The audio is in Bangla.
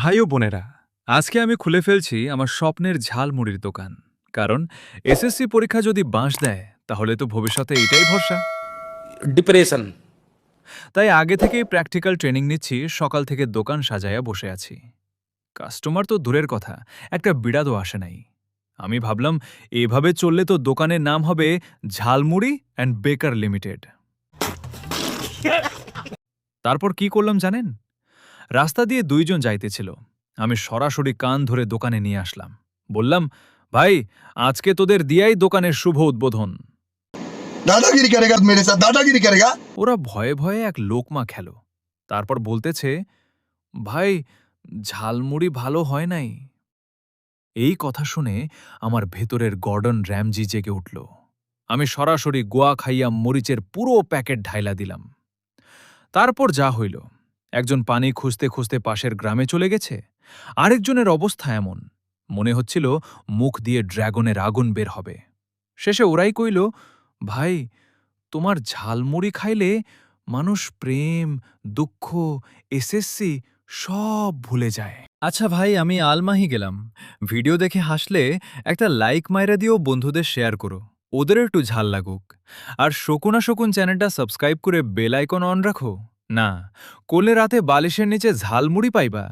ভাই ও বোনেরা, আজকে আমি খুলে ফেলছি আমার স্বপ্নের ঝালমুড়ির দোকান। কারণ এসএসসি পরীক্ষা যদি বাঁশ দেয় তাহলে তো ভবিষ্যতে এটাই ভরসা। ডিপ্রেশন। তাই আগে থেকেই প্র্যাকটিক্যাল ট্রেনিং নিচ্ছি, সকাল থেকে দোকান সাজায়া বসে আছি। কাস্টমার তো দূরের কথা, একটা বিড়ালও আসে নাই। আমি ভাবলাম এভাবে চললে তো দোকানের নাম হবে ঝালমুড়ি অ্যান্ড বেকার লিমিটেড। তারপর কি করলাম জানেন? রাস্তা দিয়ে দুইজন যাইতেছিল, আমি সরাসরি কান ধরে দোকানে নিয়ে আসলাম। বললাম, ভাই, আজকে তোদের দিয়াই দোকানের শুভ উদ্বোধন। दादागिरी करेगा मेरे साथ दादागिरी करेगा। ওরা ভয়ে ভয়ে এক লোকমা খেল, তারপর বলতেছে, ভাই, ঝালমুড়ি ভালো হয় নাই। এই কথা শুনে আমার ভেতরের গর্ডন র্যামজি জেগে উঠল। আমি সরাসরি গোয়া খাইয়া মরিচের পুরো প্যাকেট ঢাইলা দিলাম। তারপর যা হইল, একজন পানি খুঁজতে খুঁজতে পাশের গ্রামে চলে গেছে, আরেকজনের অবস্থা এমন, মনে হচ্ছিল মুখ দিয়ে ড্র্যাগনের আগুন বের হবে। শেষে ওরাই কইল, ভাই, তোমার ঝালমুড়ি খাইলে মানুষ প্রেম, দুঃখ, এসএসসি সব ভুলে যায়। আচ্ছা ভাই, আমি আলমাহি গেলাম। ভিডিও দেখে হাসলে একটা লাইক মাইরা দিও, বন্ধুদের শেয়ার করো, ওদের একটু ঝাল লাগুক। আর শকুনা শকুন চ্যানেলটা সাবস্ক্রাইব করে বেল আইকন অন রাখো। না, কোলে রাতে বালিশের নিচে ঝালমুড়ি পাইবা।